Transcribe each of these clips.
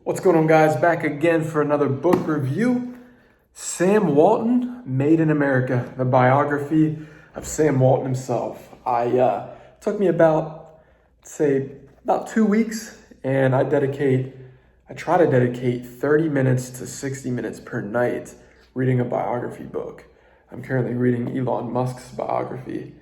What's going on, guys? Back again for another book review. Sam Walton, Made in America, the biography of Sam Walton himself. Took me about 2 weeks, and I try to dedicate 30 minutes to 60 minutes per night reading a biography book. I'm currently reading Elon Musk's biography.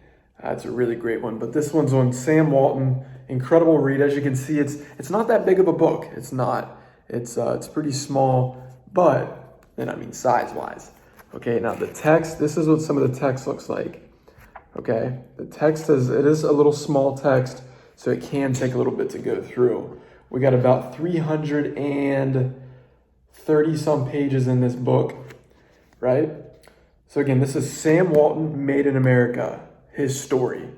It's a really great one, but this one's on Sam Walton. Incredible read. As you can see, it's not that big of a book. It's not. It's pretty small, but size-wise. Okay, now the text, this is what some of the text looks like. Okay, the text is a little small text, so it can take a little bit to go through. We got about 330 some pages in this book, right? So again, this is Sam Walton, Made in America, his story.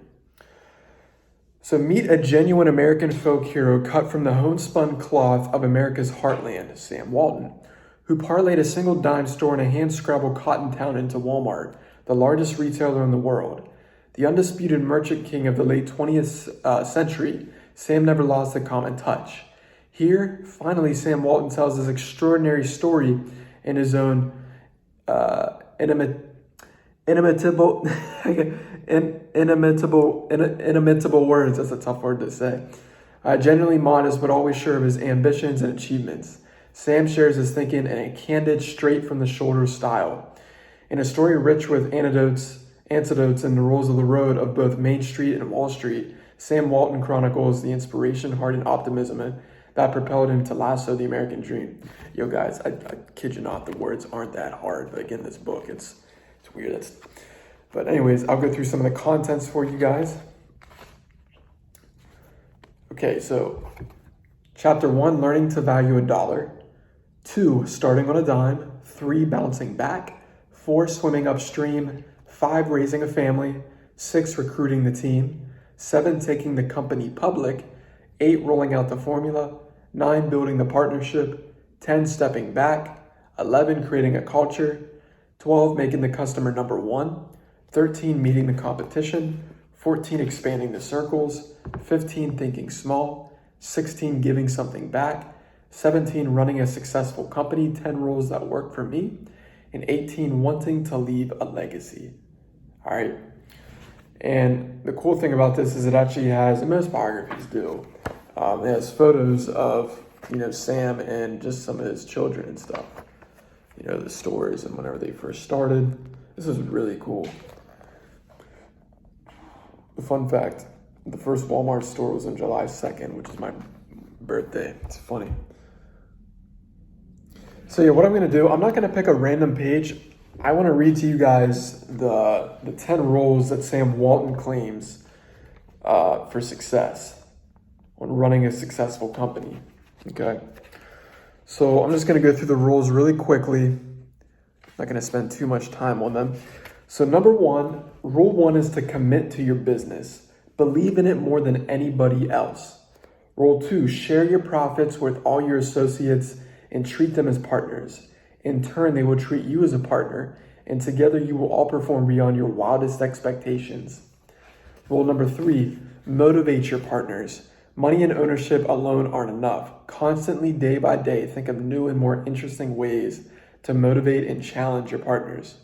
So meet a genuine American folk hero cut from the homespun cloth of America's heartland, Sam Walton, who parlayed a single dime store in a hand-scrabbled cotton town into Walmart, the largest retailer in the world. The undisputed merchant king of the late 20th century, Sam never lost the common touch. Here, finally, Sam Walton tells his extraordinary story in his own inimitable words. That's a tough word to say. Genuinely modest, but always sure of his ambitions and achievements. Sam shares his thinking in a candid, straight from the shoulder style. In a story rich with anecdotes and the rules of the road of both Main Street and Wall Street, Sam Walton chronicles the inspiration, heart, and optimism that propelled him to lasso the American dream. Yo, guys, I kid you not, the words aren't that hard. But again, this book, it's weird. But anyways, I'll go through some of the contents for you guys. Okay, so chapter 1, learning to value $1. 2, starting on a dime. 3, bouncing back. 4, swimming upstream. 5, raising a family. 6, recruiting the team. 7, taking the company public. 8, rolling out the formula. 9, building the partnership. 10, stepping back. 11, creating a culture. 12, making the customer number one. 13, meeting the competition. 14, expanding the circles. 15, thinking small. 16, giving something back. 17, running a successful company, 10 rules that work for me. And 18, wanting to leave a legacy. All right. And the cool thing about this is it actually has, and most biographies do, it has photos of, Sam and just some of his children and stuff. The stores and whenever they first started. This is really cool. The fun fact, the first Walmart store was on July 2nd, which is my birthday. It's funny. So yeah, what I'm gonna do, I'm not gonna pick a random page. I wanna read to you guys the 10 rules that Sam Walton claims for success when running a successful company, okay? So I'm just gonna go through the rules really quickly. I'm not gonna spend too much time on them. So number 1, rule 1 is to commit to your business. Believe in it more than anybody else. Rule 2, share your profits with all your associates and treat them as partners. In turn, they will treat you as a partner, and together you will all perform beyond your wildest expectations. Rule number 3, motivate your partners. Money and ownership alone aren't enough. Constantly, day by day, think of new and more interesting ways to motivate and challenge your partners.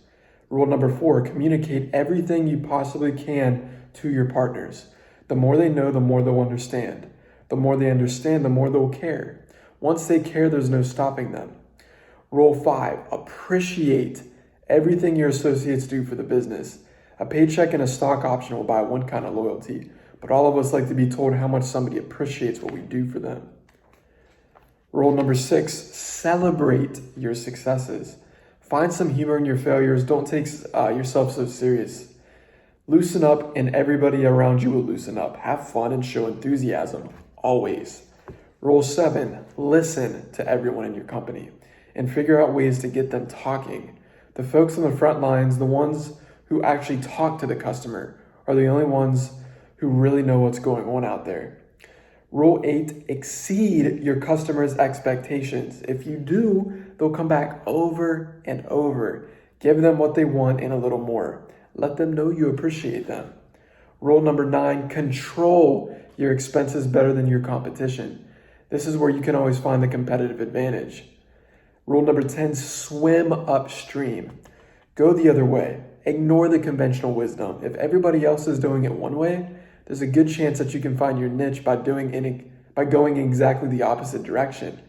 Rule number 4, communicate everything you possibly can to your partners. The more they know, the more they'll understand. The more they understand, the more they'll care. Once they care, there's no stopping them. Rule 5, appreciate everything your associates do for the business. A paycheck and a stock option will buy one kind of loyalty, but all of us like to be told how much somebody appreciates what we do for them. Rule number 6, celebrate your successes. Find some humor in your failures. Don't take yourself so serious. Loosen up and everybody around you will loosen up. Have fun and show enthusiasm, always. Rule 7, listen to everyone in your company and figure out ways to get them talking. The folks on the front lines, the ones who actually talk to the customer, are the only ones who really know what's going on out there. Rule 8, exceed your customers' expectations. If you do, they'll come back over and over. Give them what they want and a little more. Let them know you appreciate them. Rule number 9, control your expenses better than your competition. This is where you can always find the competitive advantage. Rule number 10, swim upstream. Go the other way. Ignore the conventional wisdom. If everybody else is doing it one way, there's a good chance that you can find your niche by going in exactly the opposite direction.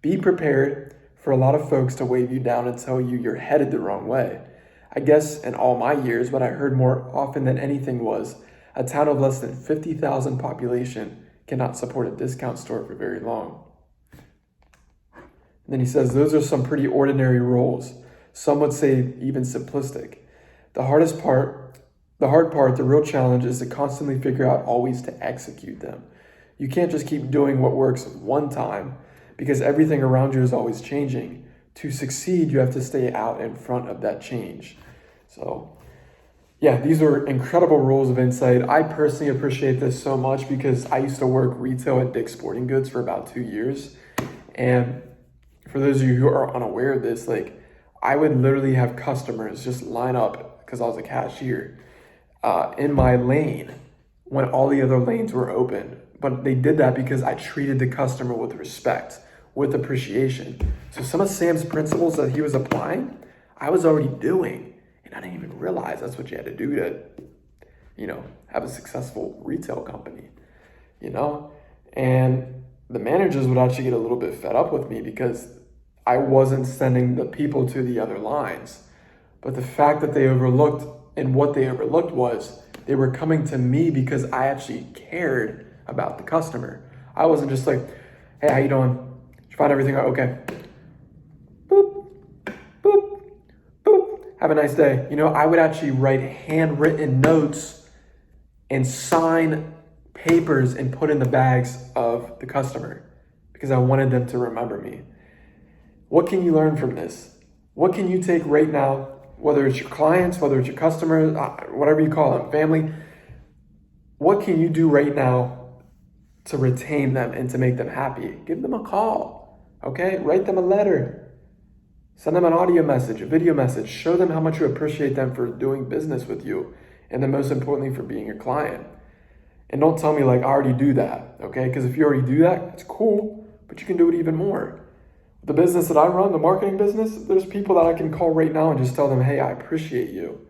Be prepared for a lot of folks to wave you down and tell you you're headed the wrong way. I guess in all my years, what I heard more often than anything was, a town of less than 50,000 population cannot support a discount store for very long. And then he says, those are some pretty ordinary rules. Some would say even simplistic. The hard part, the real challenge is to constantly figure out always to execute them. You can't just keep doing what works one time because everything around you is always changing. To succeed, you have to stay out in front of that change. So yeah, these are incredible rules of insight. I personally appreciate this so much because I used to work retail at Dick's Sporting Goods for about 2 years. And for those of you who are unaware of this, like I would literally have customers just line up because I was a cashier in my lane when all the other lanes were open. But they did that because I treated the customer with respect, with appreciation. So some of Sam's principles that he was applying, I was already doing. And I didn't even realize that's what you had to do to, have a successful retail company, And the managers would actually get a little bit fed up with me because I wasn't sending the people to the other lines. But the fact that they overlooked, and what they overlooked was they were coming to me because I actually cared about the customer. I wasn't just like, hey, how you doing? Did you find everything out? Okay. Boop, boop, boop. Have a nice day. I would actually write handwritten notes and sign papers and put in the bags of the customer because I wanted them to remember me. What can you learn from this? What can you take right now, whether it's your clients, whether it's your customers, whatever you call them, family? What can you do right now to retain them and to make them happy? Give them a call, okay? Write them a letter. Send them an audio message, a video message. Show them how much you appreciate them for doing business with you. And then most importantly, for being your client. And don't tell me like, I already do that, okay? Because if you already do that, it's cool, but you can do it even more. The business that I run, the marketing business, there's people that I can call right now and just tell them, hey, I appreciate you,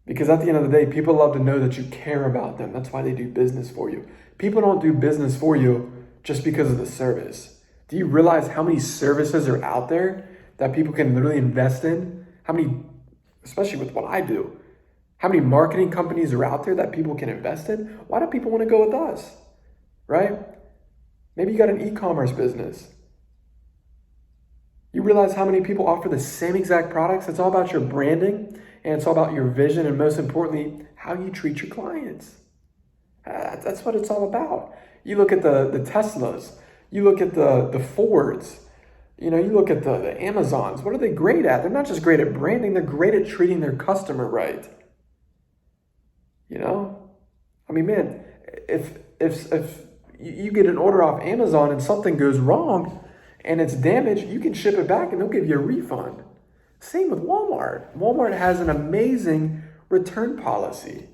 Because at the end of the day, people love to know that you care about them. That's why they do business for you. People don't do business for you just because of the service. Do you realize how many services are out there that people can literally invest in? How many, especially with what I do, how many marketing companies are out there that people can invest in? Why do people want to go with us, right? Maybe you got an e-commerce business. You realize how many people offer the same exact products? It's all about your branding, and it's all about your vision, and most importantly, how you treat your clients. That's what it's all about. You look at the Teslas, you look at the Fords, you look at the Amazons. What are they great at? They're not just great at branding, they're great at treating their customer right. I mean, man, if you get an order off Amazon and something goes wrong and it's damaged, you can ship it back and they'll give you a refund. Same with Walmart. Walmart has an amazing return policy,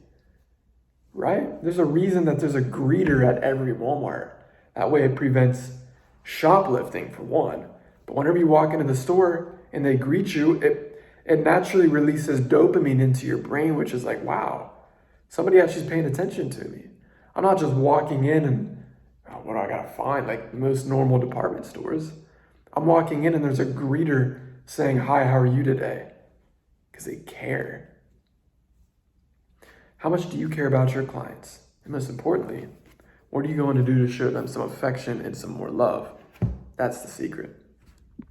right? There's a reason that there's a greeter at every Walmart. That way it prevents shoplifting for one. But whenever you walk into the store and they greet you, it naturally releases dopamine into your brain, which is like, wow, somebody actually is paying attention to me. I'm not just walking in and, what do I gotta find? Like most normal department stores. I'm walking in and there's a greeter saying, hi, how are you today? Because they care. How much do you care about your clients? And most importantly, what are you going to do to show them some affection and some more love? That's the secret.